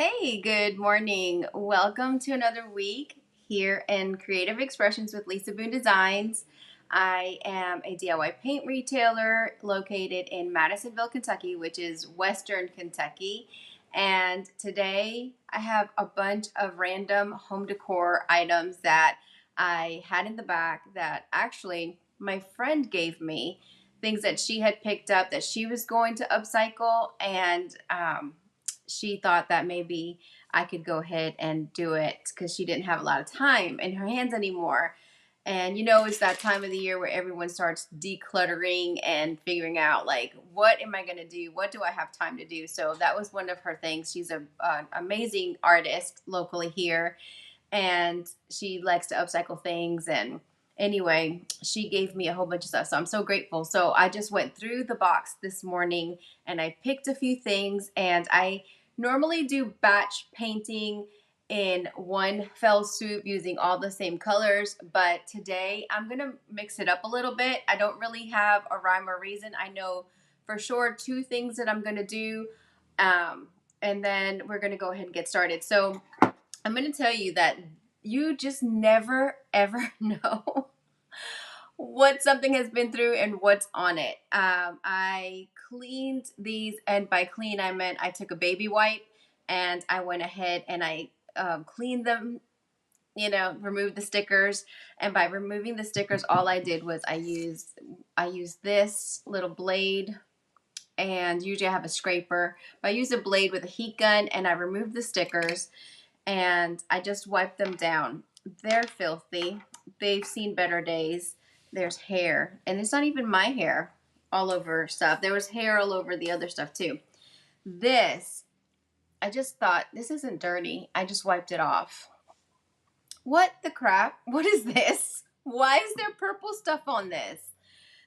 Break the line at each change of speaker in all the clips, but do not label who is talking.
Hey, good morning. Welcome to another week here in Creative Expressions with Leesa Boone Designs. I am a DIY paint retailer located in Madisonville, Kentucky, which is Western Kentucky. And today I have a bunch of random home decor items that I had in the back that actually my friend gave me, things that she had picked up that she was going to upcycle, and she thought that maybe I could go ahead and do it because she didn't have a lot of time in her hands anymore. And it's that time of the year where everyone starts decluttering and figuring out, like, what am I going to do? What do I have time to do? So that was one of her things. She's an amazing artist locally here, and she likes to upcycle things. And anyway, she gave me a whole bunch of stuff. So I'm so grateful. So I just went through the box this morning and I picked a few things, and I normally do batch painting in one fell swoop using all the same colors, but today I'm gonna mix it up a little bit. I don't really have a rhyme or reason. I know for sure two things that I'm gonna do, and then we're gonna go ahead and get started. So I'm gonna tell you that you just never ever know what something has been through and what's on it. I cleaned these, and by clean I meant I took a baby wipe and I went ahead and I cleaned them, removed the stickers. And by removing the stickers, all I did was I used this little blade, and usually I have a scraper, but I used a blade with a heat gun and I removed the stickers and I just wiped them down. They're filthy. They've seen better days. There's hair, and it's not even my hair all over stuff. There was hair all over the other stuff too. This, I just thought, this isn't dirty. I just wiped it off. What the crap? What is this? Why is there purple stuff on this?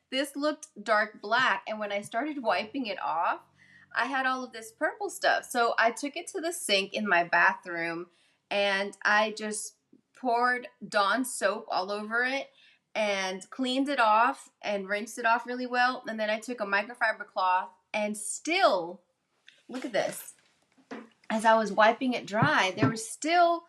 This looked dark black, and when I started wiping it off, I had all of this purple stuff. So I took it to the sink in my bathroom and I just poured Dawn soap all over it and cleaned it off and rinsed it off really well. And then I took a microfiber cloth, and still, look at this. As I was wiping it dry, there was still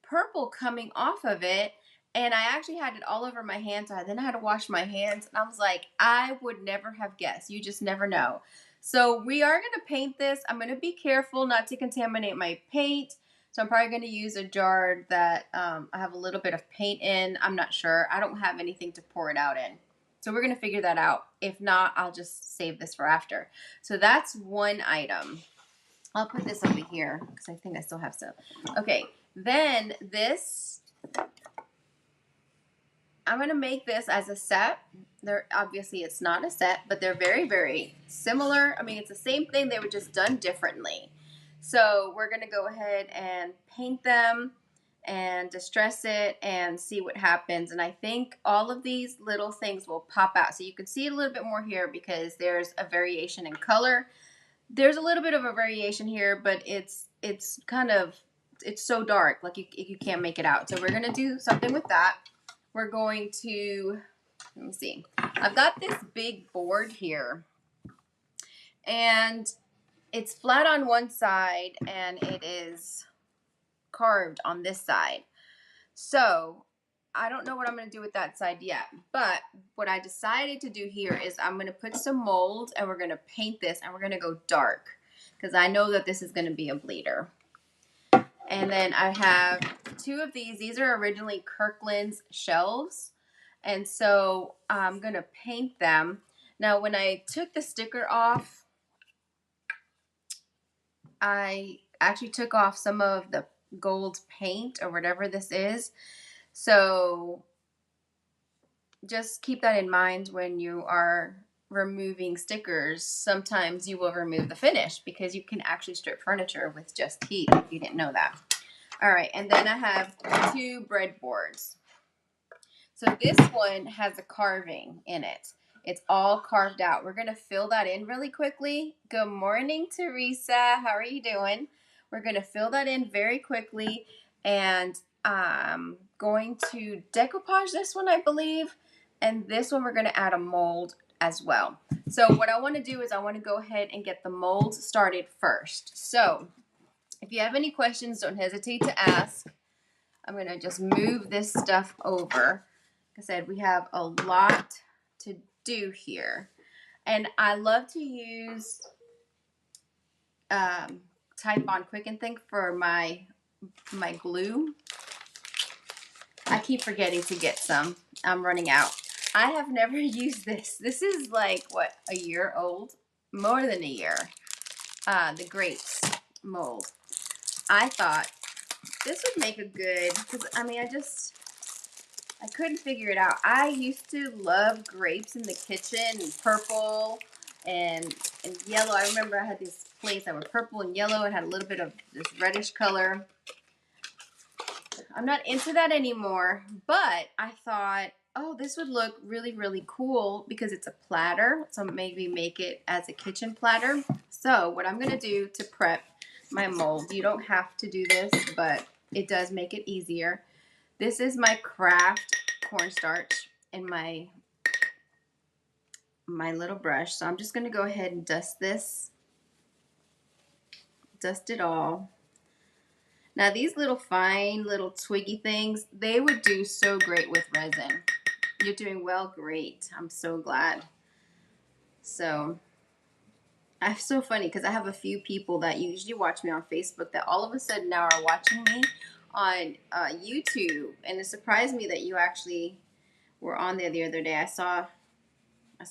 purple coming off of it. And I actually had it all over my hands. Then I had to wash my hands. And I was like, I would never have guessed. You just never know. So we are going to paint this. I'm going to be careful not to contaminate my paint. So I'm probably going to use a jar that I have a little bit of paint in. I'm not sure. I don't have anything to pour it out in. So we're going to figure that out. If not, I'll just save this for after. So that's one item. I'll put this over here because I think I still have some. Okay, then this, I'm going to make this as a set. Obviously it's not a set, but they're very, very similar. I mean, it's the same thing. They were just done differently. So we're going to go ahead and paint them and distress it and see what happens. And I think all of these little things will pop out. So you can see it a little bit more here because there's a variation in color. There's a little bit of a variation here, but it's so dark, like you can't make it out. So we're going to do something with that. We're going to, let me see. I've got this big board here, and it's flat on one side, and it is carved on this side. So I don't know what I'm going to do with that side yet, but what I decided to do here is I'm going to put some mold, and we're going to paint this, and we're going to go dark because I know that this is going to be a bleeder. And then I have two of these. These are originally Kirkland's shelves. And so I'm going to paint them. Now, when I took the sticker off, I actually took off some of the gold paint or whatever this is. So just keep that in mind when you are removing stickers. Sometimes you will remove the finish because you can actually strip furniture with just heat if you didn't know that. All right, and then I have two breadboards. So this one has a carving in it. It's all carved out. We're going to fill that in really quickly. Good morning, Teresa. How are you doing? We're going to fill that in very quickly, and I'm going to decoupage this one, I believe, and this one we're going to add a mold as well. So what I want to do is I want to go ahead and get the mold started first. So If you have any questions, don't hesitate to ask. I'm going to just move this stuff over. Like I said, we have a lot to do here. And I love to use Type on Quick and Think for my glue. I keep forgetting to get some. I'm running out. I have never used this. This is like, what, a year old? More than a year. The grapes mold. I thought this would make a good, because I mean, I couldn't figure it out. I used to love grapes in the kitchen, and purple and yellow. I remember I had these plates that were purple and yellow and had a little bit of this reddish color. I'm not into that anymore, but I thought, oh, this would look really, really cool because it's a platter. So maybe make it as a kitchen platter. So what I'm going to do to prep my mold, you don't have to do this, but it does make it easier. This is my Kraft cornstarch in my little brush. So I'm just going to go ahead and dust this. Dust it all. Now these little fine little twiggy things, they would do so great with resin. You're doing well, great. I'm so glad. So, it's so funny because I have a few people that usually watch me on Facebook that all of a sudden now are watching me on YouTube. And it surprised me that you actually were on there the other day. I saw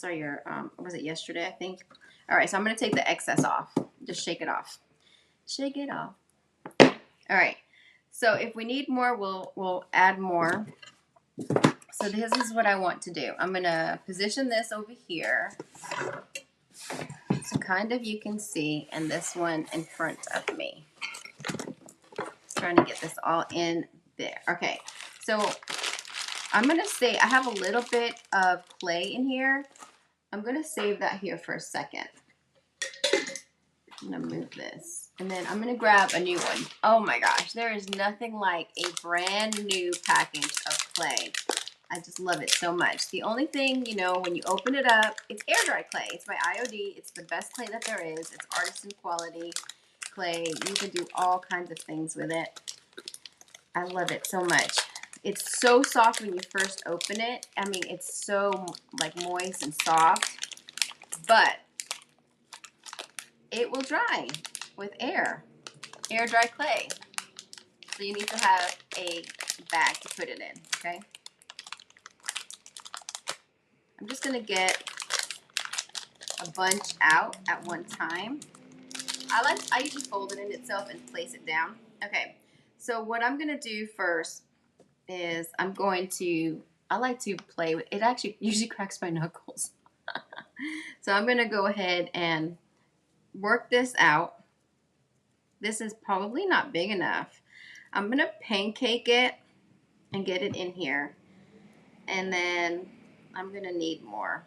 your, was it yesterday, I think? All right, so I'm going to take the excess off. Just shake it off. Shake it off. All right, so if we need more, we'll add more. So this is what I want to do. I'm going to position this over here so kind of you can see, and this one in front of me. Trying to get this all in there. Okay, so I'm going to say I have a little bit of clay in here. I'm going to save that here for a second. I'm going to move this. And then I'm going to grab a new one. Oh my gosh, there is nothing like a brand new package of clay. I just love it so much. The only thing, you know, when you open it up, it's air dry clay. It's by IOD. It's the best clay that there is. It's artisan quality clay. You can do all kinds of things with it. I love it so much. It's so soft when you first open it. I mean, it's so like moist and soft, but it will dry with air dry clay. So you need to have a bag to put it in, okay? I'm just gonna get a bunch out at one time. I usually fold it in itself and place it down. Okay, so what I'm gonna do first is I like to play with it. Actually usually cracks my knuckles. So I'm gonna go ahead and work this out. This is probably not big enough. I'm gonna pancake it and get it in here. And then I'm gonna need more.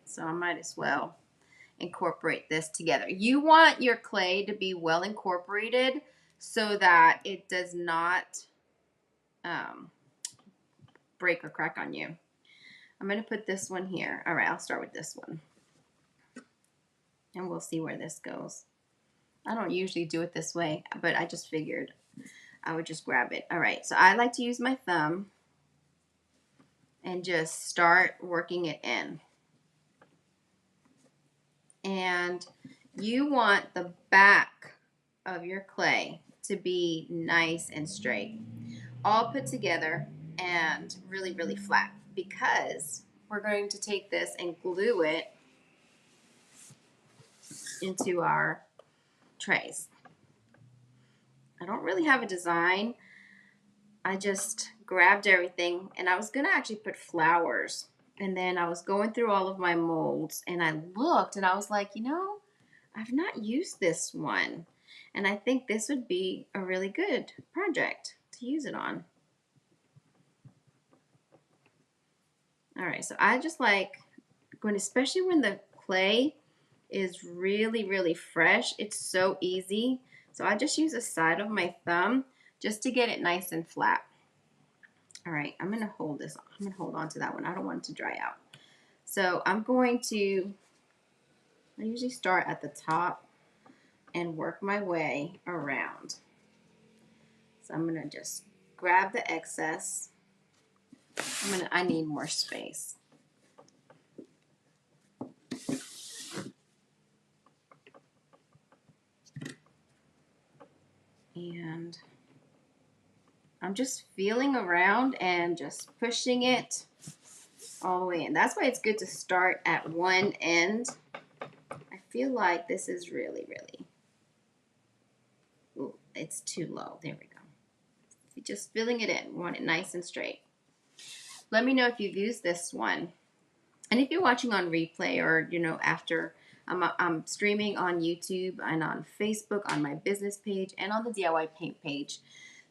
So I might as well incorporate this together. You want your clay to be well incorporated so that it does not break or crack on you. I'm going to put this one here. All right, I'll start with this one. And we'll see where this goes. I don't usually do it this way, but I just figured I would just grab it. All right, so I like to use my thumb and just start working it in. And you want the back of your clay to be nice and straight, all put together and really, really flat, because we're going to take this and glue it into our trays. I don't really have a design. I just grabbed everything, and I was gonna actually put flowers, and then I was going through all of my molds and I looked and I was like, you know, I've not used this one, and I think this would be a really good project to use it on. All right, so I just like going, especially when the clay is really, really fresh. It's so easy. So I just use the side of my thumb just to get it nice and flat. All right, I'm gonna hold this. I'm gonna hold on to that one. I don't want it to dry out. So I'm going to, I usually start at the top and work my way around. So I'm gonna just grab the excess. I need more space. And I'm just feeling around and just pushing it all the way in. That's why it's good to start at one end. I feel like this is really, ooh, it's too low. There we go. Just filling it in. We want it nice and straight. Let me know if you've used this one. And if you're watching on replay or, after, I'm streaming on YouTube and on Facebook, on my business page, and on the DIY paint page.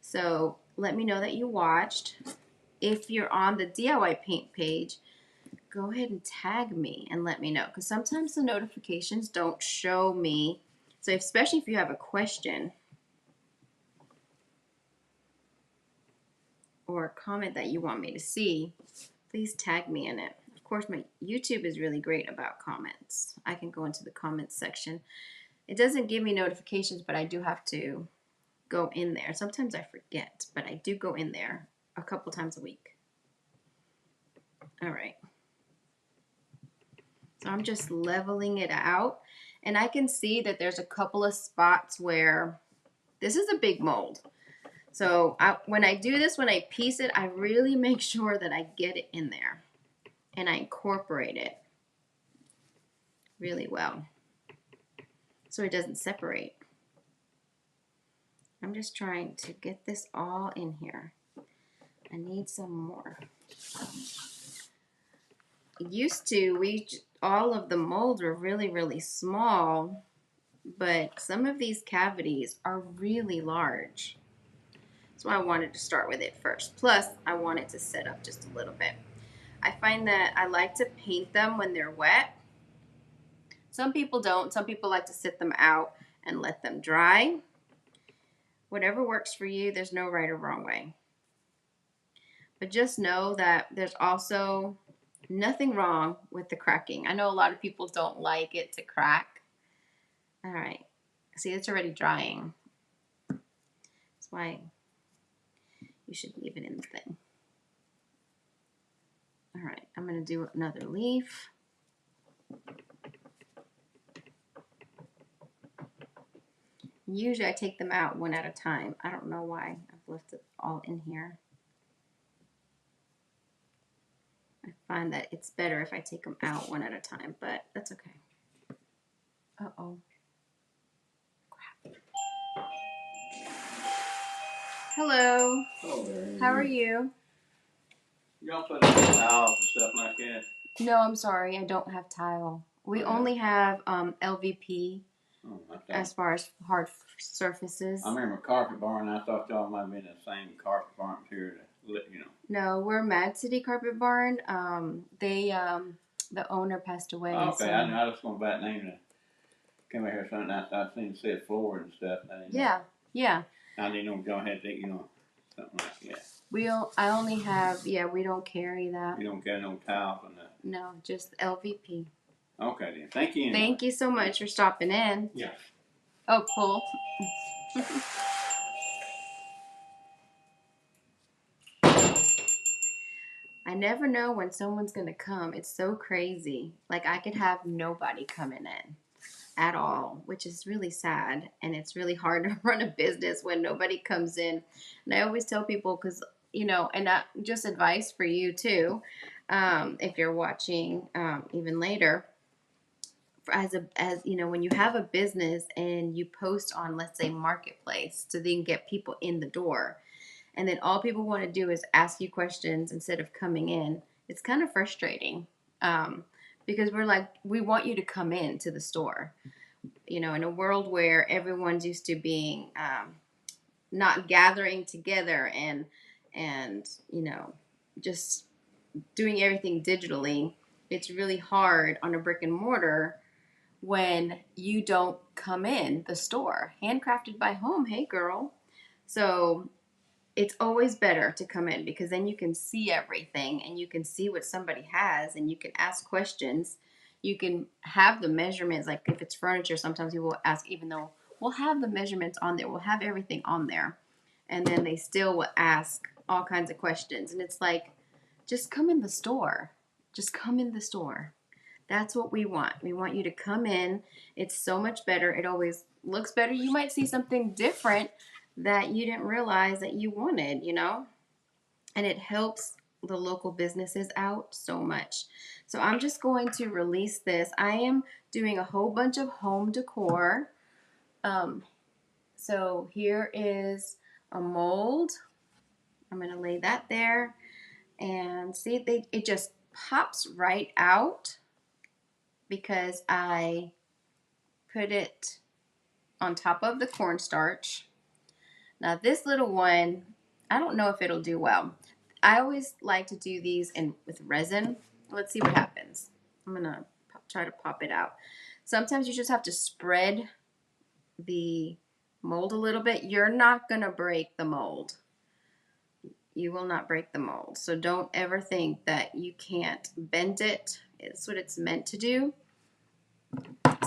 So let me know that you watched. If you're on the DIY paint page, go ahead and tag me and let me know. Because sometimes the notifications don't show me. So especially if you have a question or a comment that you want me to see, please tag me in it. Of course, my YouTube is really great about comments. I can go into the comments section. It doesn't give me notifications, but I do have to go in there. Sometimes I forget, but I do go in there a couple times a week. All right. So I'm just leveling it out, and I can see that there's a couple of spots where this is a big mold. So when I do this, when I piece it, I really make sure that I get it in there and I incorporate it really well so it doesn't separate. I'm just trying to get this all in here. I need some more. Used to, all of the molds were really small, but some of these cavities are really large. So I wanted to start with it first. Plus, I wanted to set up just a little bit. I find that I like to paint them when they're wet. Some people don't. Some people like to sit them out and let them dry. Whatever works for you, there's no right or wrong way. But just know that there's also nothing wrong with the cracking. I know a lot of people don't like it to crack. All right. See, it's already drying. That's why you should leave it in the thing. All right, I'm going to do another leaf. Usually I take them out one at a time. I don't know why I've left it all in here. I find that it's better if I take them out one at a time, but that's okay. Uh-oh. Crap. Hello.
Hello there.
How are you?
Y'all put in towels and stuff like that?
No, I'm sorry. I don't have tile. We only have LVP as far as hard surfaces.
I remember Carpet Barn. I thought y'all might be the same Carpet Barn here to,
No, we're Mad City Carpet Barn. The owner passed away.
Okay,
so.
I was just going to bat name to come in here or something. I seen it said floor and stuff.
Yeah.
I didn't know y'all had to, something like that.
I only have, we don't carry that.
You don't get no towels or nothing?
No, just LVP.
Okay then. Thank you anyway.
Thank you so much for stopping in.
Yeah.
Oh, pull. I never know when someone's going to come. It's so crazy. Like, I could have nobody coming in at all, which is really sad. And it's really hard to run a business when nobody comes in. And I always tell people, because, and just advice for you too, if you're watching even later, as when you have a business and you post on, let's say, Marketplace to then get people in the door, and then all people want to do is ask you questions instead of coming in, it's kind of frustrating, because we're like, we want you to come in to the store. In a world where everyone's used to being not gathering together and just doing everything digitally, it's really hard on a brick and mortar when you don't come in the store. Handcrafted by home, hey girl. So it's always better to come in, because then you can see everything and you can see what somebody has and you can ask questions. You can have the measurements. Like if it's furniture, sometimes people will ask, even though we'll have the measurements on there. We'll have everything on there. And then they still will ask all kinds of questions. And it's like, just come in the store. Just come in the store. That's what we want. We want you to come in. It's so much better. It always looks better. You might see something different that you didn't realize that you wanted, you know? And it helps the local businesses out so much. So I'm just going to release this. I am doing a whole bunch of home decor. So here is a mold. I'm going to lay that there. And see, it just pops right out because I put it on top of the cornstarch. Now this little one, I don't know if it'll do well. I always like to do these with resin. Let's see what happens. I'm gonna try to pop it out. Sometimes you just have to spread the mold a little bit. You're not gonna break the mold. You will not break the mold. So don't ever think that you can't bend it. It's what it's meant to do.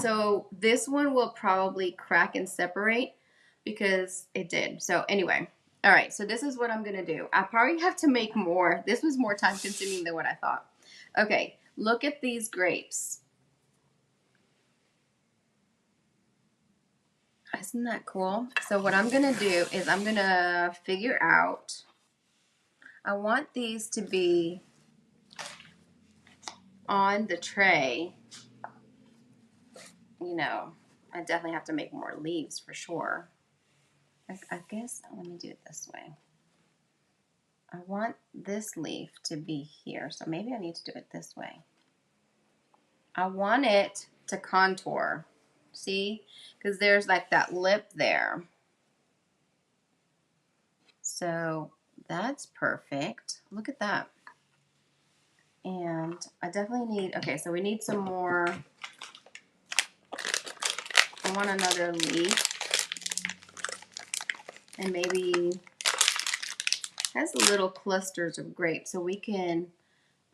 So this one will probably crack and separate because it did. So anyway, all right, so this is what I'm gonna do. I probably have to make more. This was more time consuming than what I thought. Okay, look at these grapes. Isn't that cool? So what I'm gonna do is I'm gonna figure out, I want these to be on the tray. You know, I definitely have to make more leaves for sure. I guess, let me do it this way. I want this leaf to be here, so maybe I need to do it this way. I want it to contour, see? Because there's like that lip there. So that's perfect. Look at that. And I definitely need, okay, so we need some more. I want another leaf. And maybe has little clusters of grapes. So we can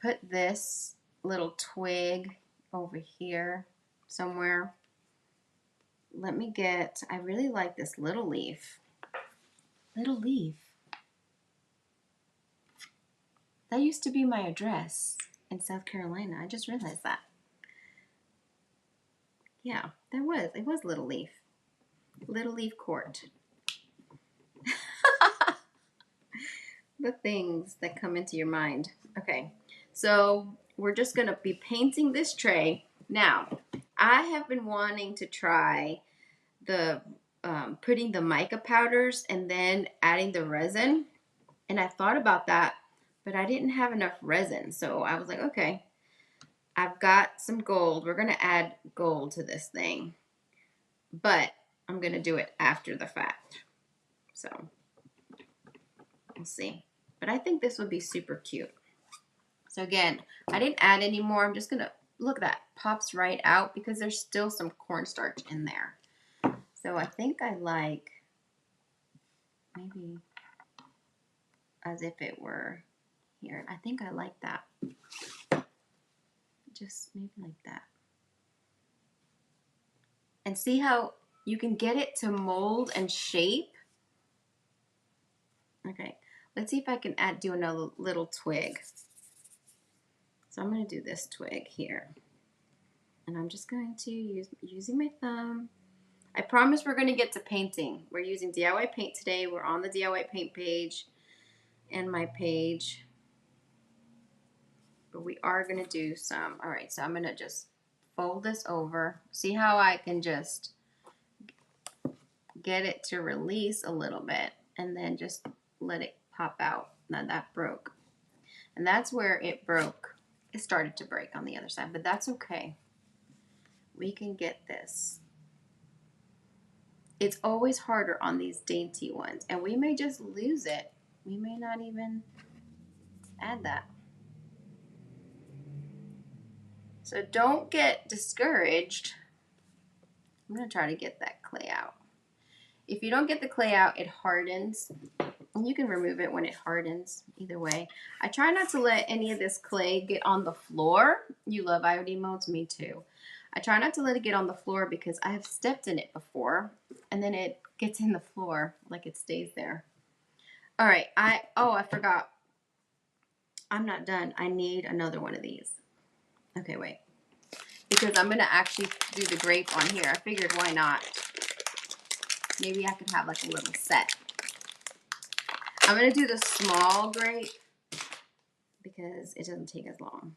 put this little twig over here somewhere. Let me get, I really like this little leaf. Little leaf. That used to be my address in South Carolina. I just realized that. Yeah, there was. It was Little Leaf. Little Leaf Court. The things that come into your mind. Okay, so we're just going to be painting this tray. Now, I have been wanting to try the putting the mica powders and then adding the resin. And I thought about that, but I didn't have enough resin. So I was like, okay, I've got some gold. We're going to add gold to this thing. But I'm going to do it after the fact. So we'll see. But I think this would be super cute. So again, I didn't add any more. I'm just going to, look at that, pops right out because there's still some cornstarch in there. So I think I like maybe as if it were here. I think I like that. Just maybe like that. And see how you can get it to mold and shape? Okay, let's see if I can do another little twig. So I'm going to do this twig here. And I'm just going to using my thumb. I promise we're going to get to painting. We're using DIY paint today. We're on the DIY paint page and my page. But we are going to do some. All right, so I'm going to just fold this over. See how I can just get it to release a little bit and then just let it pop out. Now that broke. And that's where it broke. It started to break on the other side, but that's okay. We can get this. It's always harder on these dainty ones, and we may just lose it. We may not even add that. So don't get discouraged. I'm going to try to get that clay out. If you don't get the clay out, it hardens. And you can remove it when it hardens, either way. I try not to let any of this clay get on the floor. You love iodine molds? Me too. I try not to let it get on the floor because I have stepped in it before and then it gets in the floor, like it stays there. All right, I forgot. I'm not done. I need another one of these. Okay, wait. Because I'm gonna actually do the grape on here. I figured why not? Maybe I could have like a little set. I'm gonna do the small grape because it doesn't take as long.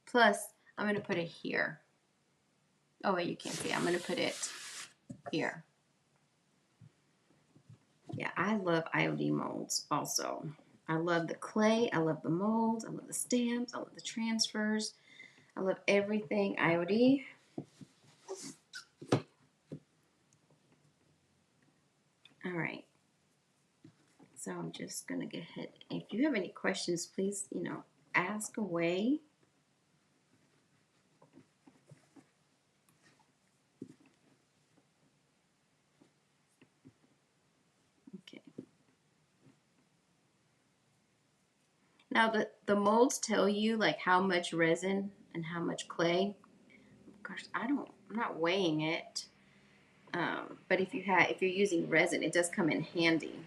Plus, I'm gonna put it here. Oh wait, you can't see. I'm gonna put it here. Yeah, I love IOD molds also. I love the clay, I love the molds, I love the stamps, I love the transfers. I love everything IOD. All right. So I'm just gonna go ahead. If you have any questions, please, ask away. Okay. Now the molds tell you like how much resin and how much clay. Gosh, I'm not weighing it. But if you're using resin, it does come in handy.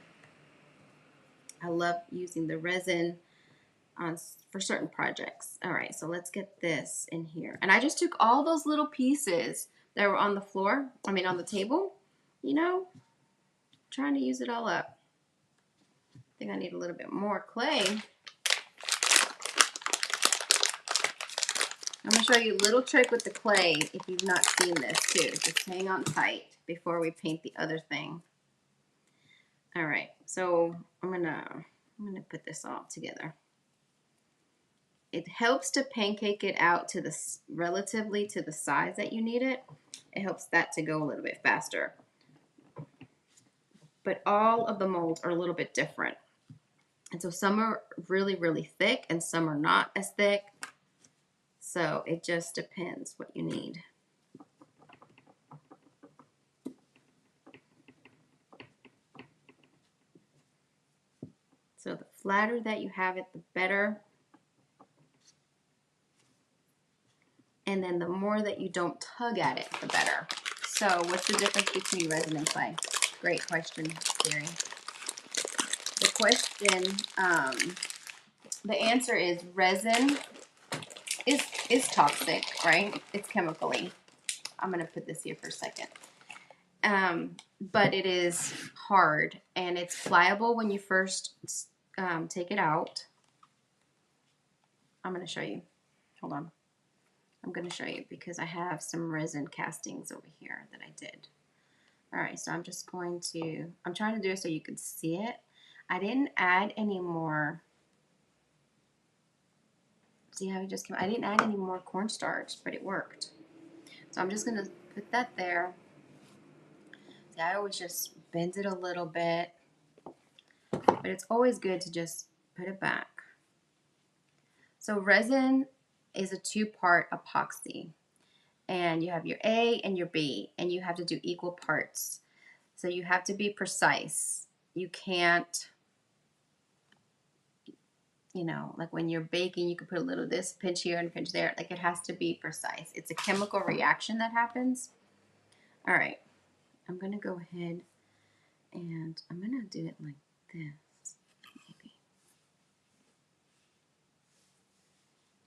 I love using the resin for certain projects. All right, so let's get this in here. And I just took all those little pieces that were on the floor, on the table, trying to use it all up. I think I need a little bit more clay. I'm going to show you a little trick with the clay if you've not seen this too. Just hang on tight before we paint the other thing. All right, so I'm gonna put this all together. It helps to pancake it out to relatively to the size that you need it. It helps that to go a little bit faster. But all of the molds are a little bit different. And so some are really, really thick and some are not as thick. So it just depends what you need. So the flatter that you have it, the better. And then the more that you don't tug at it, the better. So what's the difference between resin and clay? Great question, Gary. The question, the answer is resin is toxic, right? It's chemically. I'm going to put this here for a second. But it is hard and it's pliable when you first take it out. I'm going to show you. Hold on. I'm going to show you because I have some resin castings over here that I did. All right, so I'm trying to do it so you can see it. I didn't add any more. See how it just came? I didn't add any more cornstarch, but it worked. So I'm just going to put that there. See, I always just bend it a little bit, but it's always good to just put it back. So resin is a two-part epoxy, and you have your A and your B, and you have to do equal parts. So you have to be precise. You can't, like when you're baking, you can put a little this, pinch here and pinch there. Like it has to be precise. It's a chemical reaction that happens. All right, I'm gonna go ahead and I'm gonna do it like this, maybe.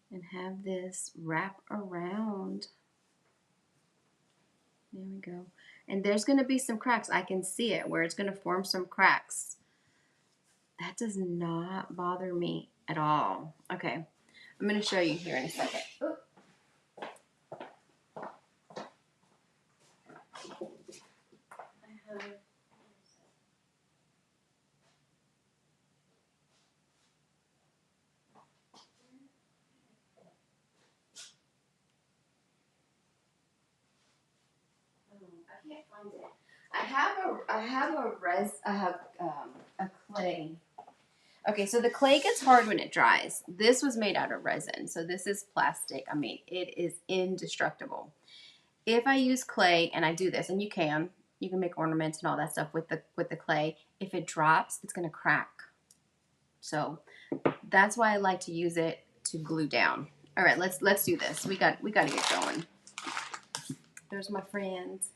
And have this wrap around. There we go. And there's gonna be some cracks. I can see it where it's gonna form some cracks. That does not bother me at all. Okay, I'm gonna show you here in a second. Ooh. I can't find it. I have a clay. Okay, so the clay gets hard when it dries. This was made out of resin, so this is plastic. I mean, it is indestructible. If I use clay and I do this, and you can make ornaments and all that stuff with the clay. If it drops, it's gonna crack. So that's why I like to use it to glue down. All right, let's do this. We got to get going. There's my friends.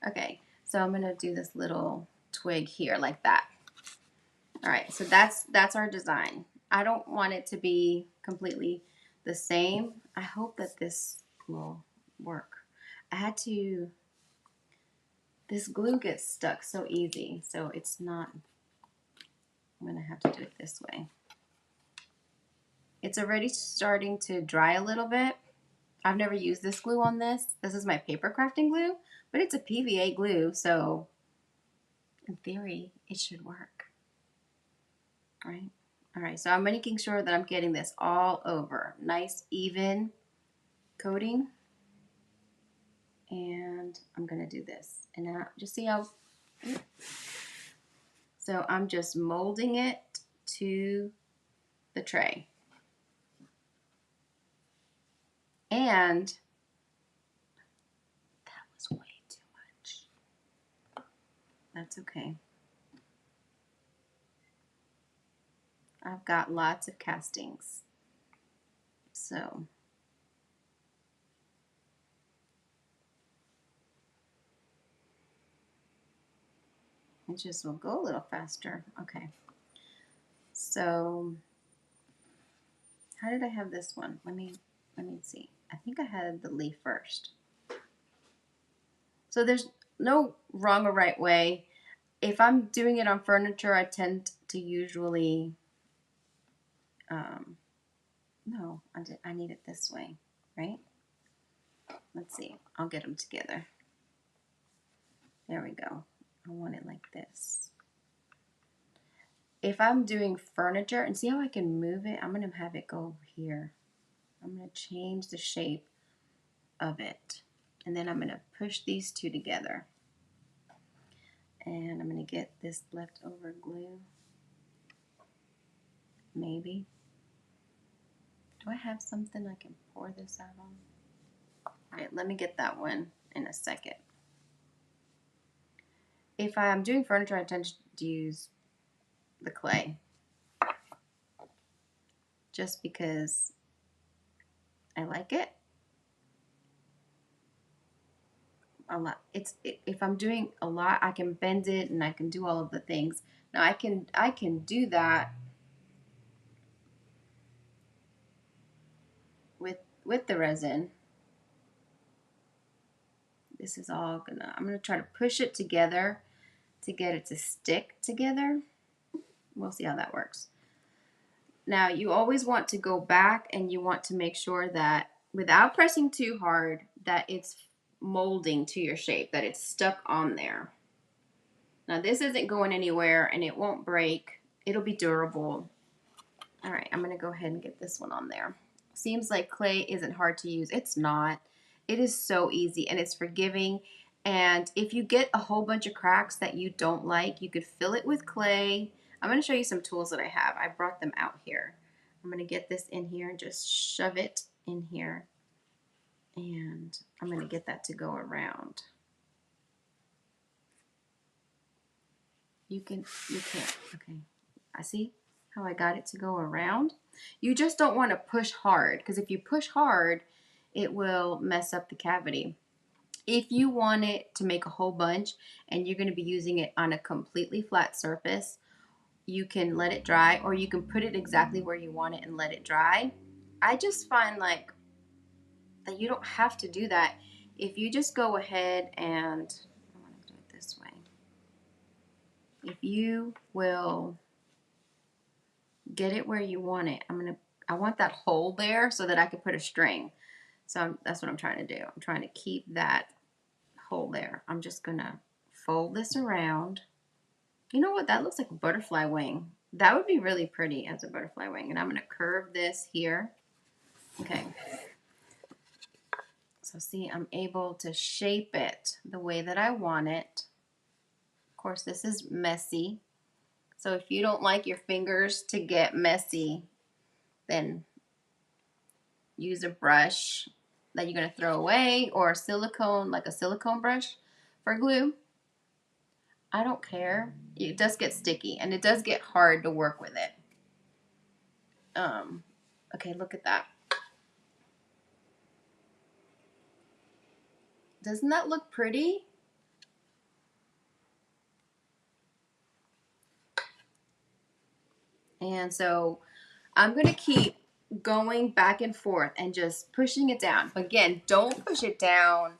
Okay, so I'm gonna do this little twig here like that. All right, so that's our design. I don't want it to be completely the same. I hope that this will work. I had to, this glue gets stuck so easy, so it's not, I'm gonna have to do it this way. It's already starting to dry a little bit. I've never used this glue on this. This is my paper crafting glue, but it's a PVA glue, so in theory, it should work, right? All right, so I'm making sure that I'm getting this all over. Nice, even coating. And I'm gonna do this. And now, just see how, so I'm just molding it to the tray. And that was way too much. That's okay. I've got lots of castings. So it just will go a little faster. Okay. So how did I have this one? Let me see. I think I had the leaf first. So there's no wrong or right way. If I'm doing it on furniture, I tend to usually, no, I need it this way, right? Let's see. I'll get them together. There we go. I want it like this. If I'm doing furniture, and see how I can move it? I'm going to have it go over here. I'm going to change the shape of it. And then I'm going to push these two together. And I'm going to get this leftover glue. Maybe. Do I have something I can pour this out on? All right, let me get that one in a second. If I'm doing furniture, I tend to use the clay. Just because I like it a lot. If I'm doing a lot, I can bend it and I can do all of the things. Now I can do that with the resin. This is all I'm gonna try to push it together to get it to stick together. We'll see how that works. Now you always want to go back and you want to make sure that without pressing too hard that it's molding to your shape, that it's stuck on there. Now this isn't going anywhere and it won't break. It'll be durable. All right, I'm gonna go ahead and get this one on there. Seems like clay isn't hard to use. It's not. It is so easy and it's forgiving. And if you get a whole bunch of cracks that you don't like, you could fill it with clay. I'm gonna show you some tools that I have. I brought them out here. I'm gonna get this in here and just shove it in here. And I'm gonna get that to go around. You can't, okay. I see how I got it to go around. You just don't want to push hard because if you push hard, it will mess up the cavity. If you want it to make a whole bunch and you're going to be using it on a completely flat surface, you can let it dry or you can put it exactly where you want it and let it dry. I just find like that you don't have to do that. If you just go ahead and, I want to do it this way. If you will get it where you want it, I want that hole there so that I can put a string. So that's what I'm trying to do. I'm trying to keep that hole there. I'm just gonna fold this around. You know what? That looks like a butterfly wing. That would be really pretty as a butterfly wing. And I'm gonna curve this here. Okay. So see, I'm able to shape it the way that I want it. Of course, this is messy. So if you don't like your fingers to get messy, then use a brush that you're going to throw away or silicone, like a silicone brush for glue. I don't care. It does get sticky and it does get hard to work with it. Okay, look at that. Doesn't that look pretty? And so I'm going to keep going back and forth and just pushing it down. But again, don't push it down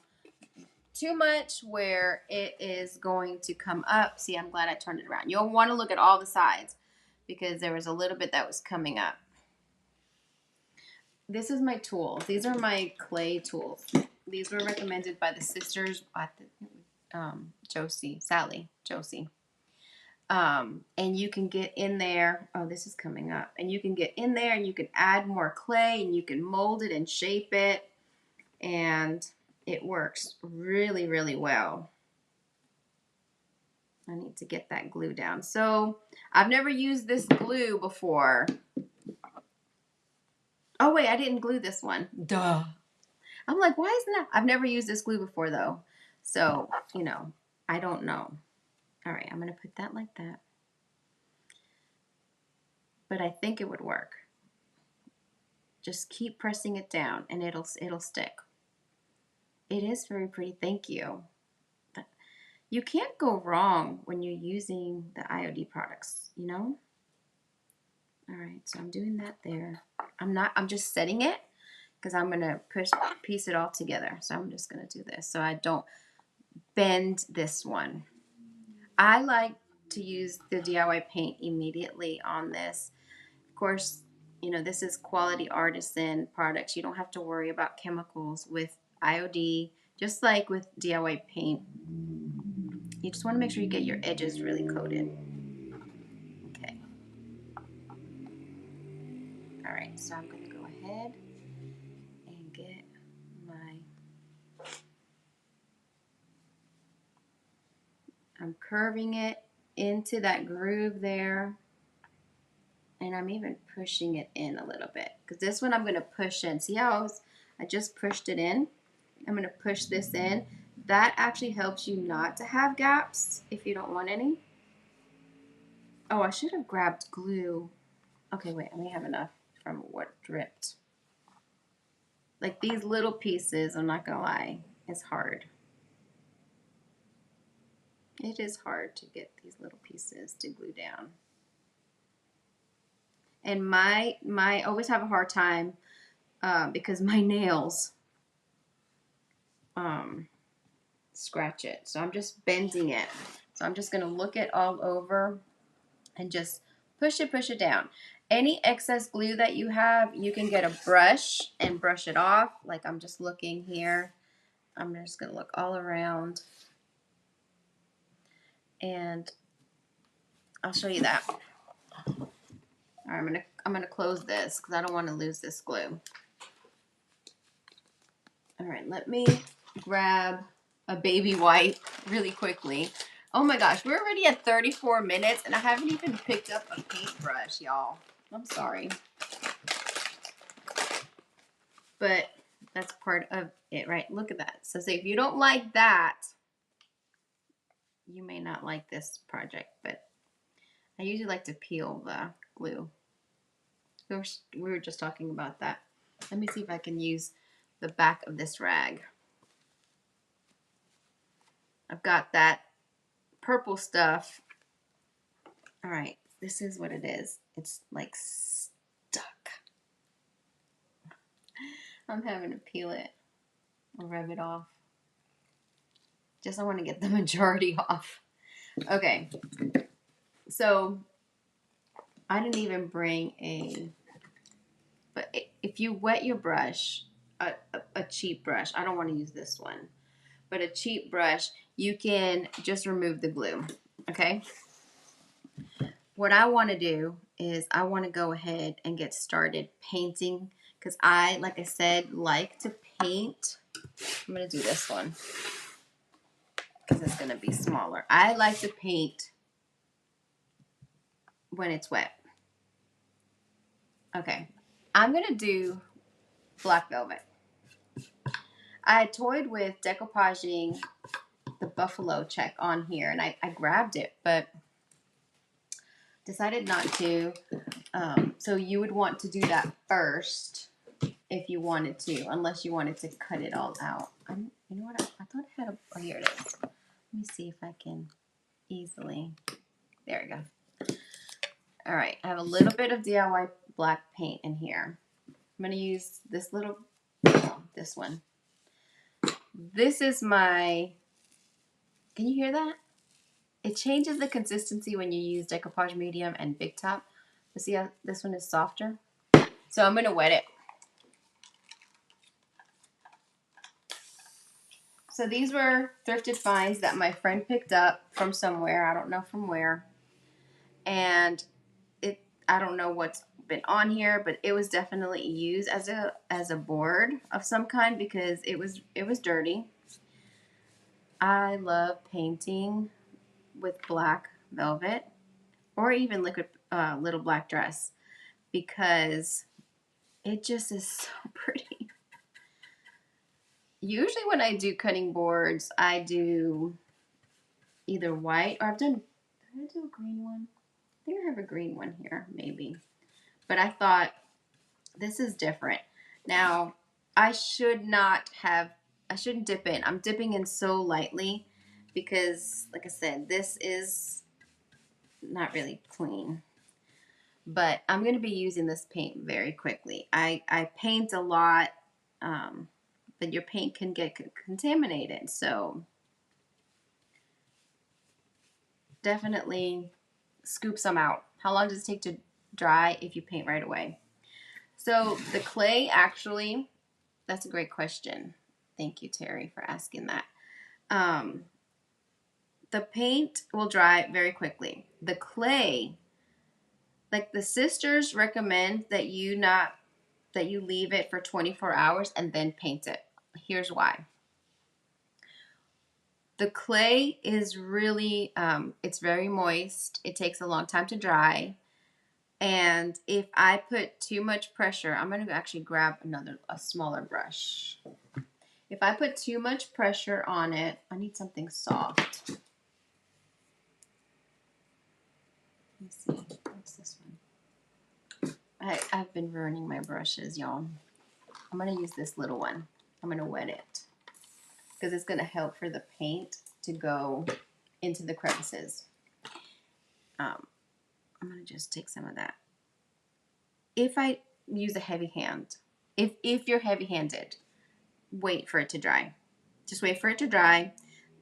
too much where it is going to come up. See, I'm glad I turned it around. You'll want to look at all the sides because there was a little bit that was coming up. This is my tools. These are my clay tools. These were recommended by the sisters at the, Josie. And you can get in there. Oh, this is coming up. And you can get in there and you can add more clay and you can mold it and shape it. And it works really, really well. I need to get that glue down. So I've never used this glue before. Oh, wait, I didn't glue this one. Duh. I'm like, why isn't that? I've never used this glue before, though. So, you know, I don't know. All right, I'm going to put that like that. But I think it would work. Just keep pressing it down and it'll stick. It is very pretty. Thank you. You can't go wrong when you're using the IOD products, you know? All right, so I'm doing that there. I'm just setting it because I'm going to piece it all together. So I'm just going to do this so I don't bend this one. I like to use the DIY paint immediately on this. Of course, you know, this is quality artisan products. You don't have to worry about chemicals with IOD, just like with DIY paint. You just want to make sure you get your edges really coated. Okay. All right, so I'm going to go ahead and get I'm curving it into that groove there. And I'm even pushing it in a little bit. Because this one I'm going to push in. See how I just pushed it in? I'm going to push this in. That actually helps you not to have gaps if you don't want any. Oh, I should have grabbed glue. Okay, wait, I may have enough from what dripped. Like these little pieces, I'm not going to lie, it's hard. It is hard to get these little pieces to glue down. And my always have a hard time because my nails scratch it. So I'm just bending it. So I'm just going to look it all over and just push it down. Any excess glue that you have, you can get a brush and brush it off. Like I'm just looking here. I'm just going to look all around. And I'll show you that. All right, I'm gonna close this because I don't want to lose this glue. All right, let me grab a baby wipe really quickly. Oh my gosh, we're already at 34 minutes and I haven't even picked up a paintbrush, y'all. I'm sorry. But that's part of it, right? Look at that. So say if you don't like that, you may not like this project, but I usually like to peel the glue. We were just talking about that. Let me see if I can use the back of this rag. I've got that purple stuff. All right, this is what it is. It's like stuck. I'm having to peel it or rub it off. Just I want to get the majority off. Okay, so I didn't even bring but if you wet your brush, a cheap brush, I don't want to use this one, but a cheap brush, you can just remove the glue, okay? What I want to do is I want to go ahead and get started painting because like I said, like to paint. I'm going to do this one because it's going to be smaller. I like to paint when it's wet. Okay, I'm going to do black velvet. I toyed with decoupaging the buffalo check on here and I grabbed it, but decided not to. So you would want to do that first if you wanted to, unless you wanted to cut it all out. You know what? I thought I had a, oh, here it is. Let me see if I can easily, there we go. All right, I have a little bit of DIY black paint in here. I'm gonna use this little, oh, this one. This is my, can you hear that? It changes the consistency when you use decoupage medium and big top. But see how this one is softer? So I'm gonna wet it. So these were thrifted finds that my friend picked up from somewhere. I don't know from where. And I don't know what's been on here, but it was definitely used as a board of some kind because it was dirty. I love painting with black velvet or even liquid little black dress because it just is so pretty. Usually when I do cutting boards, I do either white or did I do a green one? I think I have a green one here, maybe. But I thought this is different. Now, I shouldn't dip in. I'm dipping in so lightly because, like I said, this is not really clean. But I'm going to be using this paint very quickly. I paint a lot, but your paint can get contaminated. So definitely scoop some out. How long does it take to dry if you paint right away? So the clay actually, that's a great question. Thank you, Terry, for asking that. The paint will dry very quickly. The clay, like the sisters recommend that you leave it for 24 hours and then paint it. Here's why. The clay is really, it's very moist. It takes a long time to dry. And if I put too much pressure, I'm going to actually grab a smaller brush. If I put too much pressure on it, I need something soft. Let me see. What's this one? I've been ruining my brushes, y'all. I'm going to use this little one. I'm going to wet it because it's going to help for the paint to go into the crevices. I'm going to just take some of that. If I use a heavy hand, if you're heavy-handed, wait for it to dry. Just wait for it to dry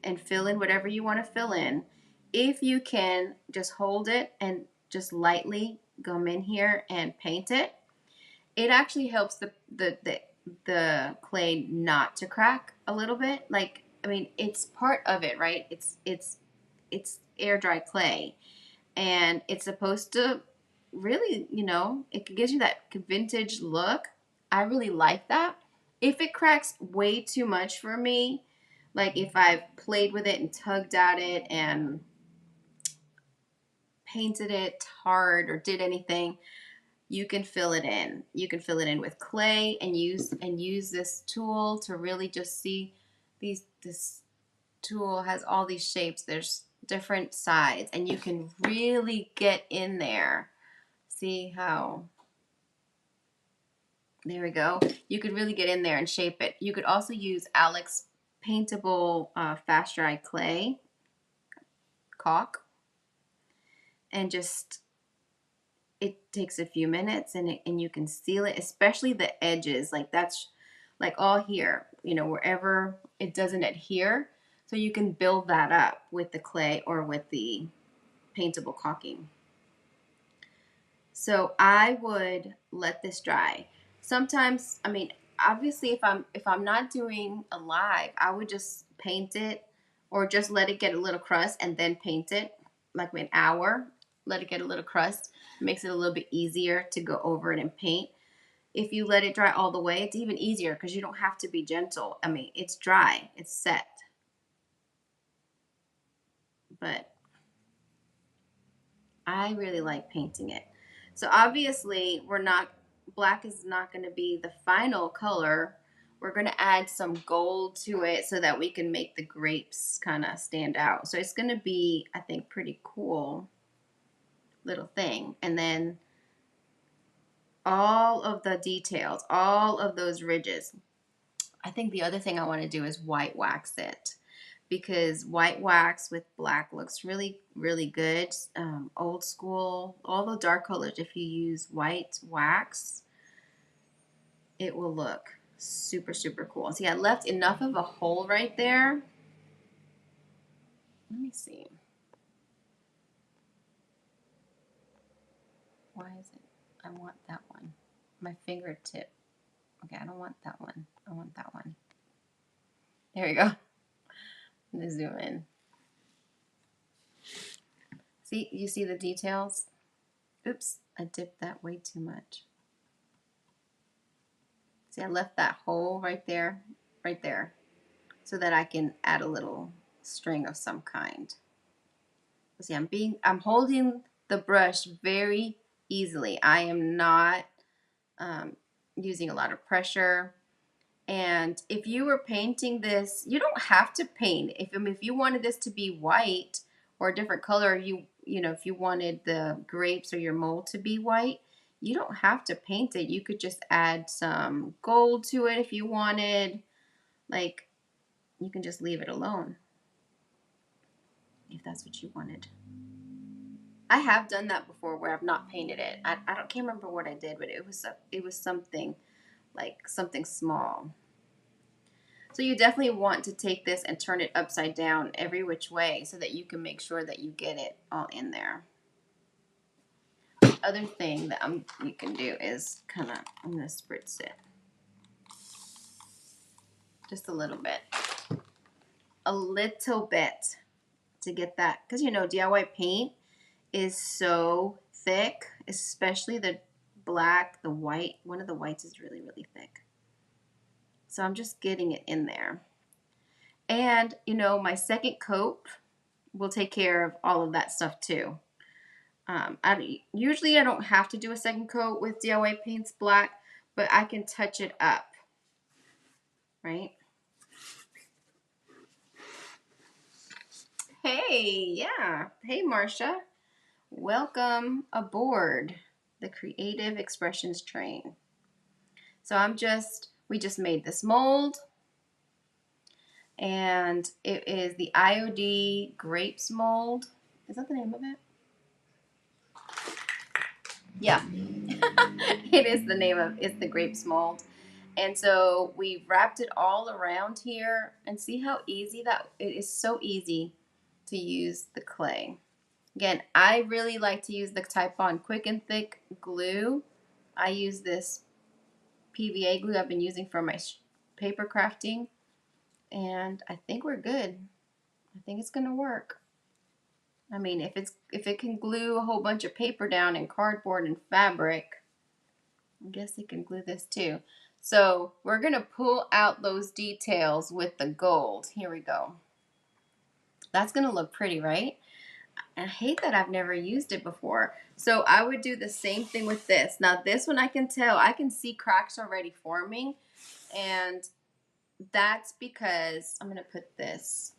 and fill in whatever you want to fill in. If you can, just hold it and just lightly come in here and paint it. It actually helps the clay not to crack a little bit. Like, I mean, it's part of it, right? It's air dry clay, and it's supposed to really, it gives you that vintage look. I really like that. If it cracks way too much for me, like if I've played with it and tugged at it and painted it hard or did anything, you can fill it in. You can fill it in with clay and use this tool to really just see this tool has all these shapes. There's different sides and you can really get in there. See how, there we go. You could really get in there and shape it. You could also use Alex paintable fast dry clay caulk and just, it takes a few minutes and you can seal it, especially the edges. Like that's like all here, wherever it doesn't adhere. So you can build that up with the clay or with the paintable caulking. So I would let this dry. Sometimes, I mean, obviously if I'm not doing a live, I would just paint it or just let it get a little crust and then paint it like an hour. Let it get a little crust. It makes it a little bit easier to go over it and paint. If you let it dry all the way, it's even easier because you don't have to be gentle. I mean, it's dry, it's set. But I really like painting it. So obviously black is not going to be the final color. We're going to add some gold to it so that we can make the grapes kind of stand out. So it's going to be, I think, pretty cool little thing. And then all of the details, all of those ridges. I think the other thing I want to do is white wax it, because white wax with black looks really, really good. Old school, all the dark colors, if you use white wax, it will look super, super cool. See, I left enough of a hole right there. Let me see. Why is it? I want that one. My fingertip. Okay, I don't want that one. I want that one. There we go. I'm gonna zoom in. See, you see the details? Oops, I dipped that way too much. See, I left that hole right there, so that I can add a little string of some kind. See, I'm holding the brush very easily. I am not using a lot of pressure. And if you were painting this, you don't have to paint. If you wanted this to be white or a different color, if you wanted the grapes or your mold to be white, you don't have to paint it. You could just add some gold to it if you wanted. Like, you can just leave it alone if that's what you wanted. I have done that before where I've not painted it. Can't remember what I did, but it was something like something small. So you definitely want to take this and turn it upside down every which way so that you can make sure that you get it all in there. The other thing that you can do is I'm going to spritz it. Just a little bit. A little bit to get that. Because DIY paint is so thick, especially the black, the white. One of the whites is really, really thick. So I'm just getting it in there. And, my second coat will take care of all of that stuff too. Usually I don't have to do a second coat with DIY Paints Black, but I can touch it up, right? Hey, yeah. Hey, Marcia. Welcome aboard the Creative Expressions train. So we just made this mold, and it is the IOD grapes mold. Is that the name of it? Yeah. It is the name of it's the grapes mold. And so we wrapped it all around here, and see how easy it is. So easy to use the clay. Again, I really like to use the Type-On Quick and Thick glue. I use this PVA glue I've been using for my paper crafting, and I think we're good. I think it's gonna work. I mean, if it can glue a whole bunch of paper down and cardboard and fabric, I guess it can glue this too. So we're gonna pull out those details with the gold. Here we go. That's gonna look pretty, right? I hate that I've never used it before. So I would do the same thing with this. Now this one I can see cracks already forming, and that's because I'm gonna put this.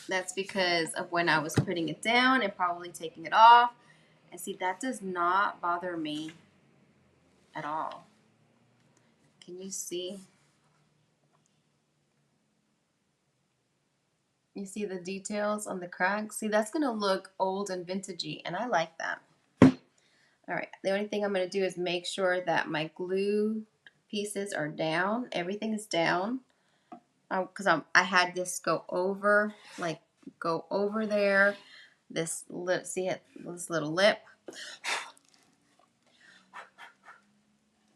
That's because of when I was putting it down and probably taking it off. And see, that does not bother me at all. Can you see? You see the details on the cracks? See, that's gonna look old and vintagey, and I like that. All right, the only thing I'm gonna do is make sure that my glue pieces are down. Everything is down, because I had this go over there. This lip, see it? This little lip.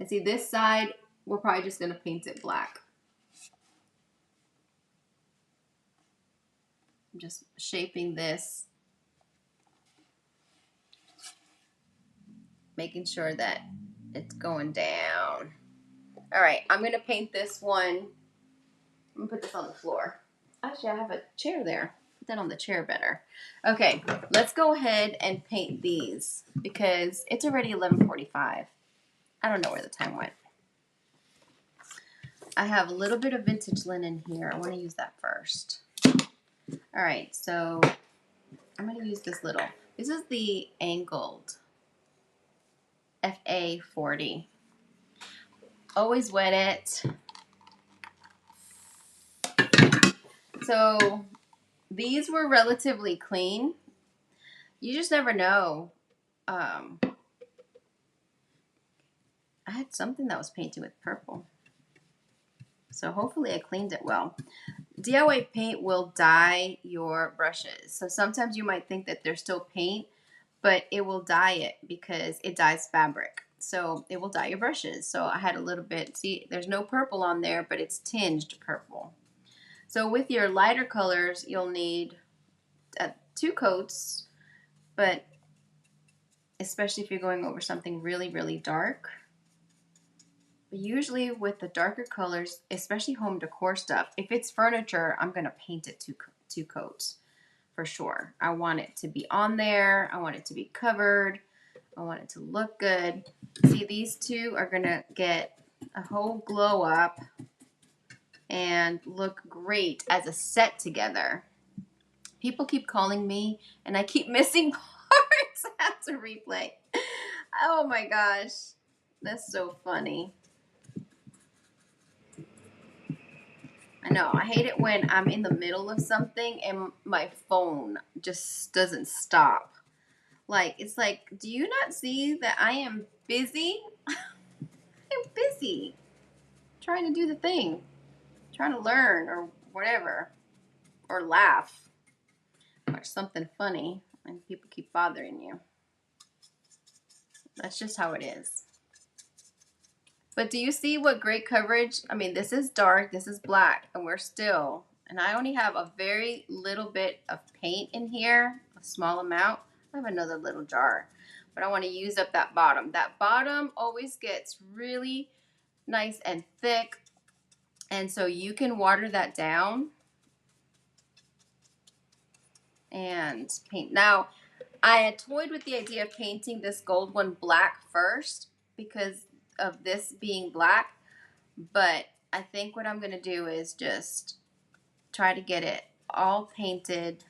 And see, this side, we're probably just gonna paint it black. I'm just shaping this, making sure that it's going down. All right, I'm gonna paint this one. I'm gonna put this on the floor. Actually, I have a chair there. Put that on the chair better. Okay, let's go ahead and paint these because it's already 11:45. I don't know where the time went. I have a little bit of vintage linen here. I want to use that first. All right, so I'm going to use this little. This is the angled FA40. always wet it. So these were relatively clean. You just never know. I had something that was painted with purple. So hopefully I cleaned it well. DIY paint will dye your brushes. So sometimes you might think that they're still paint, but it will dye it because it dyes fabric. So it will dye your brushes. So I had a little bit, see, there's no purple on there, but it's tinged purple. So with your lighter colors, you'll need 2 coats, but especially if you're going over something really, really dark. But usually with the darker colors, especially home decor stuff, if it's furniture, I'm going to paint it 2 coats for sure. I want it to be on there. I want it to be covered. I want it to look good. See, these 2 are going to get a whole glow up and look great as a set together. People keep calling me and I keep missing parts. I have to replay. Oh my gosh. That's so funny. I know. I hate it when I'm in the middle of something and my phone just doesn't stop. Like, it's like, do you not see that I am busy? I'm busy trying to do the thing, trying to learn or whatever, or laugh, watch something funny, and people keep bothering you. That's just how it is. But do you see what great coverage? I mean, this is dark, this is black, and we're still, and I only have a very little bit of paint in here, a small amount. I have another little jar, but I want to use up that bottom. That bottom always gets really nice and thick, and so you can water that down and paint. Now, I had toyed with the idea of painting this gold one black first because of this being black, but I think what I'm going to do is just try to get it all painted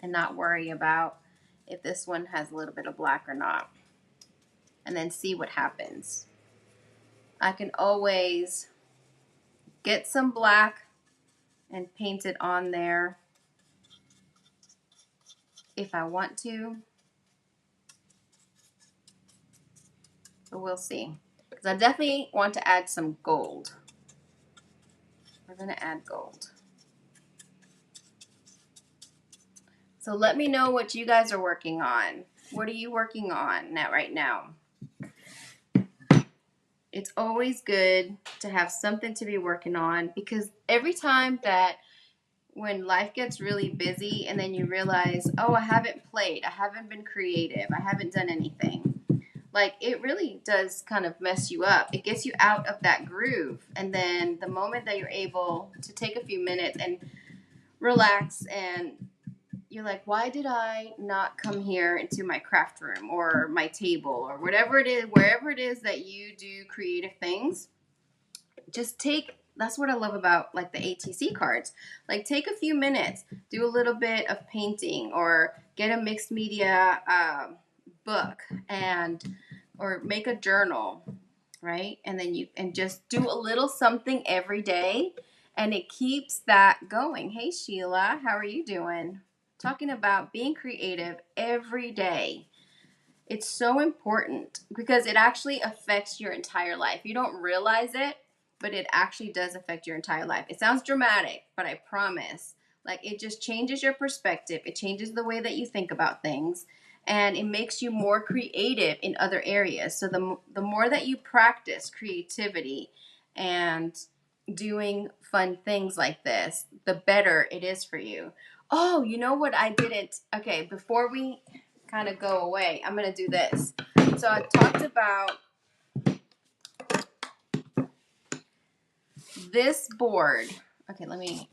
and not worry about if this one has a little bit of black or not, and then see what happens. I can always get some black and paint it on there if I want to, but we'll see. Because I definitely want to add some gold. We're going to add gold. So let me know what you guys are working on. What are you working on right now? It's always good to have something to be working on, because every time that when life gets really busy and then you realize, oh, I haven't played, I haven't been creative, I haven't done anything, like, it really does kind of mess you up. It gets you out of that groove. And then the moment that you're able to take a few minutes and relax, and you're like, why did I not come here into my craft room or my table or whatever it is, wherever it is that you do creative things, just take, that's what I love about like the ATC cards. Like, take a few minutes, do a little bit of painting, or get a mixed media book, and or make a journal, right? And then you and just do a little something every day, and it keeps that going. Hey Sheila, how are you doing? Talking about being creative every day. It's so important because it actually affects your entire life. You don't realize it, but it actually does affect your entire life. It sounds dramatic, but I promise. Like, it just changes your perspective. It changes the way that you think about things, and it makes you more creative in other areas. So the more that you practice creativity and doing fun things like this, the better it is for you. Oh, you know what I didn't? Okay, before we kind of go away, I'm going to do this. So I talked about this board. Okay, let me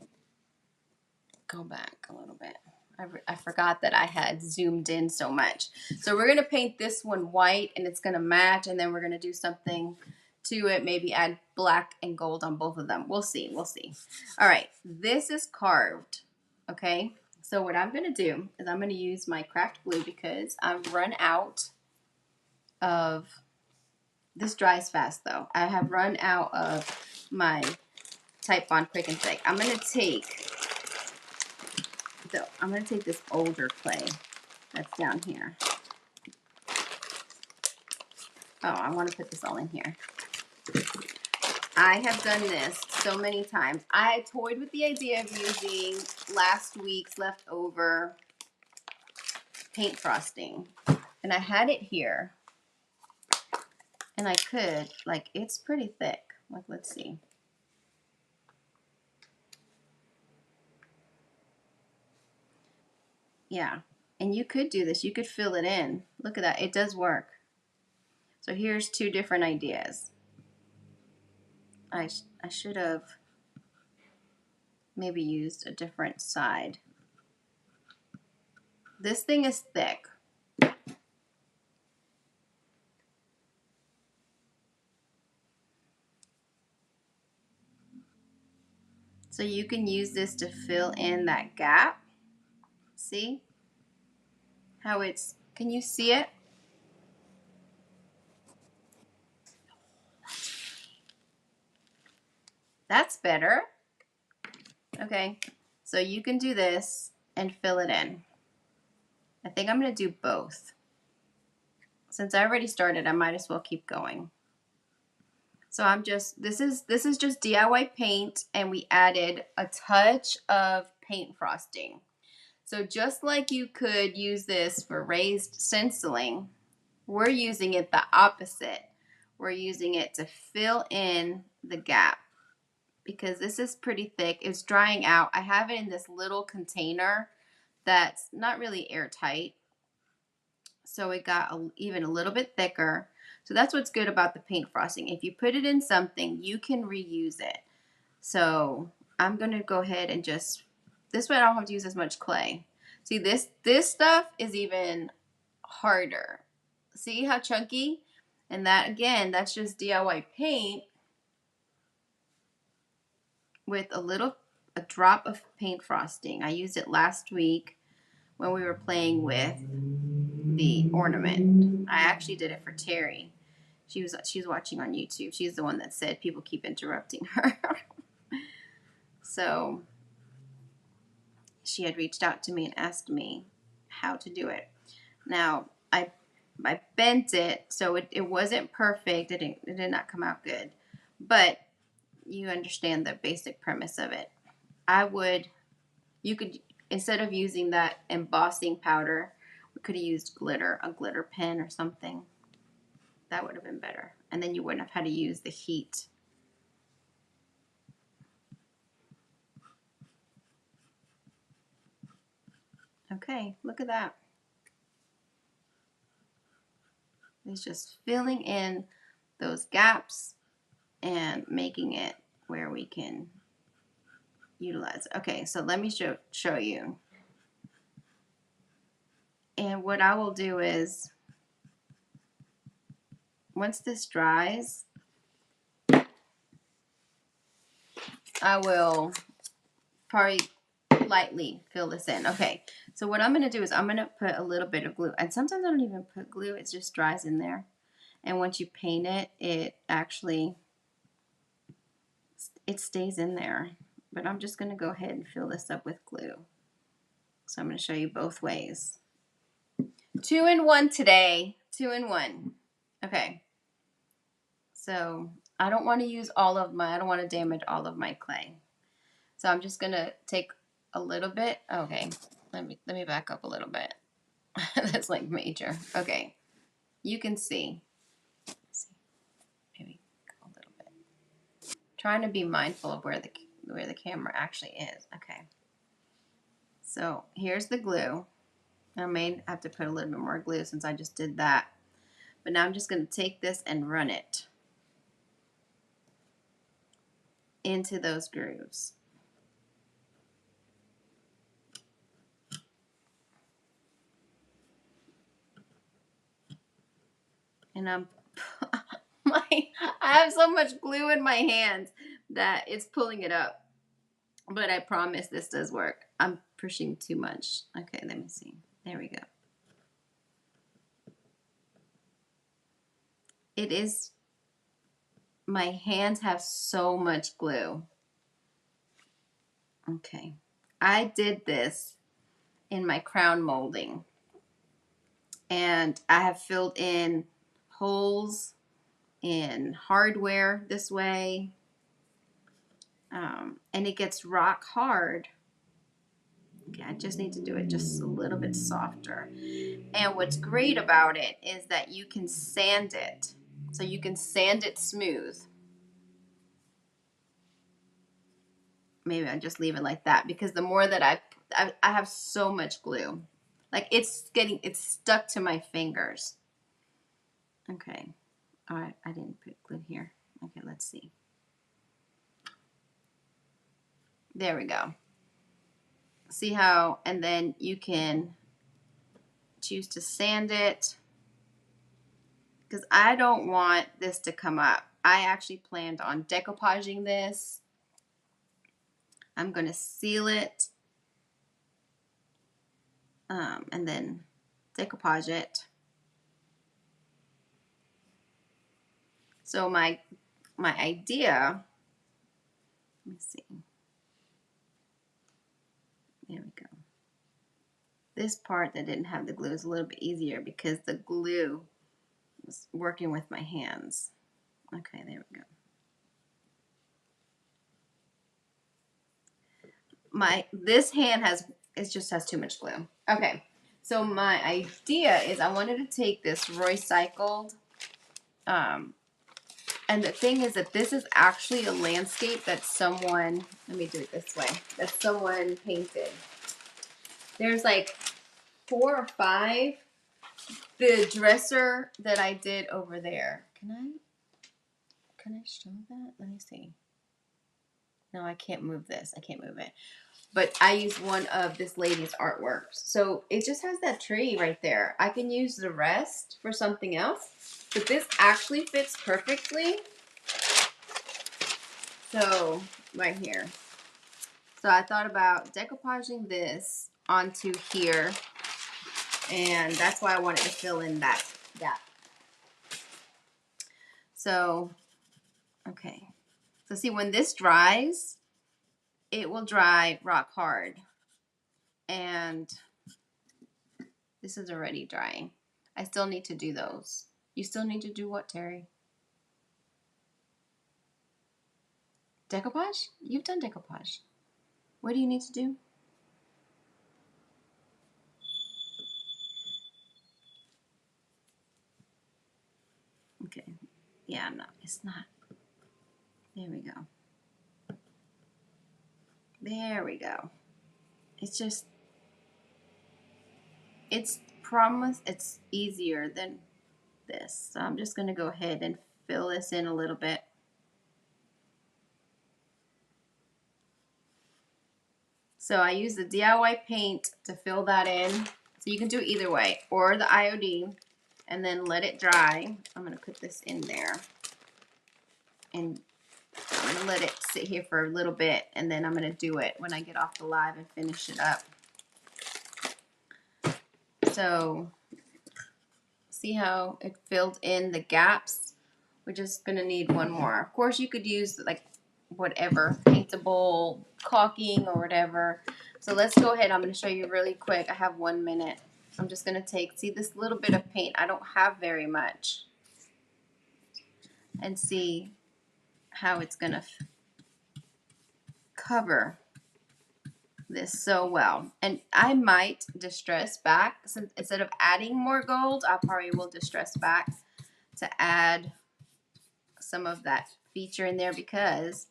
go back a little bit. I forgot that I had zoomed in so much. So we're going to paint this one white, and it's going to match, and then we're going to do something to it, maybe add black and gold on both of them. We'll see. We'll see. All right, this is carved, okay? So what I'm going to do is I'm going to use my craft glue because I've run out of This dries fast though. I have run out of my Type Bond Quick and Thick. I'm gonna take this older clay that's down here. Oh, I want to put this all in here. I have done this so many times. I toyed with the idea of using last week's leftover paint frosting, and I had it here, and I could, like, it's pretty thick. Like, let's see. Yeah, and you could do this. You could fill it in. Look at that. It does work. So here's two different ideas. I should have maybe used a different side. This thing is thick. So you can use this to fill in that gap. See how it's, can you see it? That's better. Okay, so you can do this and fill it in. I think I'm gonna do both. Since I already started, I might as well keep going. So I'm just, this is just DIY paint, and we added a touch of paint frosting. So just like you could use this for raised stenciling, we're using it the opposite. We're using it to fill in the gap because this is pretty thick. It's drying out. I have it in this little container that's not really airtight. So it got even a little bit thicker. So that's what's good about the paint frosting. If you put it in something, you can reuse it. So I'm going to go ahead and just, this way I don't have to use as much clay. See, this stuff is even harder. See how chunky? And that, again, that's just DIY paint with a drop of paint frosting. I used it last week when we were playing with the ornament. I actually did it for Terry. She was watching on YouTube. She's the one that said people keep interrupting her. So she had reached out to me and asked me how to do it. Now I bent it so it wasn't perfect. It did not come out good, but you understand the basic premise of it. You could, instead of using that embossing powder, we could have used glitter, a glitter pen or something. That would have been better. And then you wouldn't have had to use the heat. Okay, look at that. It's just filling in those gaps and making it where we can utilize it. Okay, so let me show you. And what I will do is, once this dries, I will probably lightly fill this in. Okay, so what I'm going to do is I'm going to put a little bit of glue. And sometimes I don't even put glue. It just dries in there. And once you paint it, it actually, it stays in there. But I'm just going to go ahead and fill this up with glue. So I'm going to show you both ways. 2-in-1 today. 2-in-1. Okay. So I don't want to use all of my, I don't want to damage all of my clay. So I'm just going to take a little bit. Okay. Let me back up a little bit. That's like major. Okay. You can see. Maybe go a little bit. Trying to be mindful of where the camera actually is. Okay. So here's the glue. I may have to put a little bit more glue since I just did that. But now I'm just going to take this and run it into those grooves. And I have so much glue in my hands that it's pulling it up. But I promise this does work. I'm pushing too much. Okay, let me see. There we go. It is My hands have so much glue. Okay. I did this in my crown molding, and I have filled in holes in hardware this way, and it gets rock hard. Okay, I just need to do it just a little bit softer. And what's great about it is that you can sand it. So you can sand it smooth. Maybe I'll just leave it like that, because the more that I have so much glue. Like it's stuck to my fingers. Okay. All right, I didn't put glue here. Okay, let's see. There we go. See how, and then you can choose to sand it, because I don't want this to come up. I actually planned on decoupaging this. I'm going to seal it, and then decoupage it. So my idea, let me see. There we go. This part that didn't have the glue is a little bit easier because the glue was working with my hands. Okay, there we go. This hand just has too much glue. Okay, so my idea is I wanted to take this recycled, and the thing is that this is actually a landscape that someone, let me do it this way, that someone painted. There's like 4 or 5. The dresser that I did over there. Can I show that? Let me see. No, I can't move this. I can't move it. But I used one of this lady's artworks. So it just has that tree right there. I can use the rest for something else. But this actually fits perfectly. So, right here. So I thought about decoupaging this onto here. And that's why I wanted to fill in that gap. So, okay. So see, when this dries, it will dry rock hard. And this is already drying. I still need to do those. You still need to do what, Terry? Decoupage? You've done decoupage. What do you need to do? Okay. Yeah, no, it's not. There we go. There we go. It's just, it's easier than this. So I'm just going to go ahead and fill this in a little bit. So I use the DIY paint to fill that in. So you can do it either way, or the IOD, and then let it dry. I'm going to put this in there. And I'm going to let it sit here for a little bit, and then I'm going to do it when I get off the live and finish it up. So see how it filled in the gaps? We're just going to need one more. Of course, you could use like whatever, paintable, caulking or whatever. So let's go ahead. I'm going to show you really quick. I have 1 minute. I'm just going to see this little bit of paint. I don't have very much. And see how it's going to cover this so well. And I might distress back, since instead of adding more gold, I probably will distress back to add some of that feature in there, because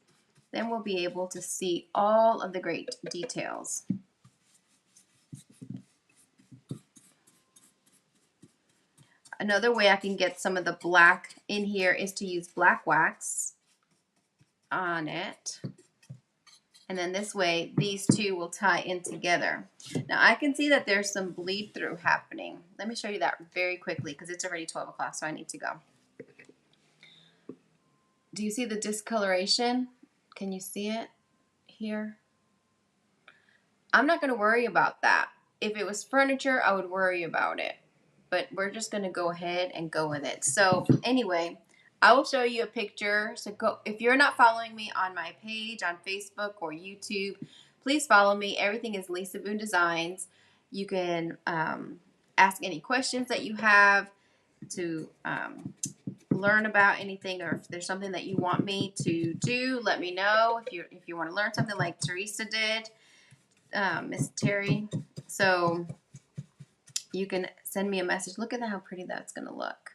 then we'll be able to see all of the great details. Another way I can get some of the black in here is to use black wax on it. And then this way, these two will tie in together. Now I can see that there's some bleed through happening. Let me show you that very quickly, because it's already 12 o'clock, so I need to go. Do you see the discoloration? Can you see it here? I'm not going to worry about that. If it was furniture, I would worry about it. But we're just going to go ahead and go with it. So anyway, I will show you a picture. So go, if you're not following me on my page on Facebook or YouTube, please follow me. Everything is Leesa Boone Designs. You can ask any questions that you have to learn about anything, or if there's something that you want me to do, let me know. If you want to learn something like Teresa did, Miss Terry. So you can send me a message. Look at how pretty that's going to look.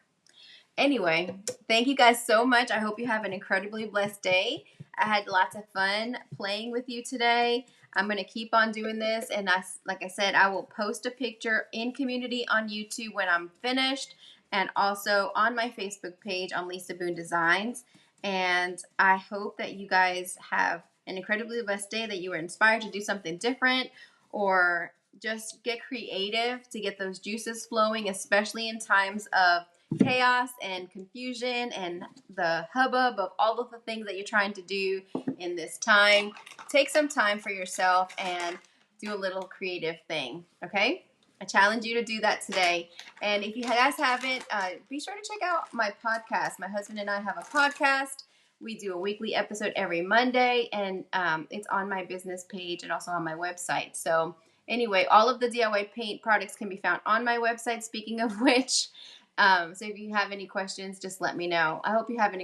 Anyway, thank you guys so much. I hope you have an incredibly blessed day. I had lots of fun playing with you today. I'm going to keep on doing this, and like I said, I will post a picture in community on YouTube when I'm finished, and also on my Facebook page on Leesa Boone Designs. And I hope that you guys have an incredibly blessed day, that you were inspired to do something different, or just get creative to get those juices flowing, especially in times of chaos and confusion and the hubbub of all of the things that you're trying to do in this time. Take some time for yourself and do a little creative thing, okay? I challenge you to do that today. And if you guys haven't, be sure to check out my podcast. My husband and I have a podcast. We do a weekly episode every Monday, and it's on my business page and also on my website. So anyway, all of the DIY paint products can be found on my website, speaking of which. So if you have any questions, just let me know. I hope you have an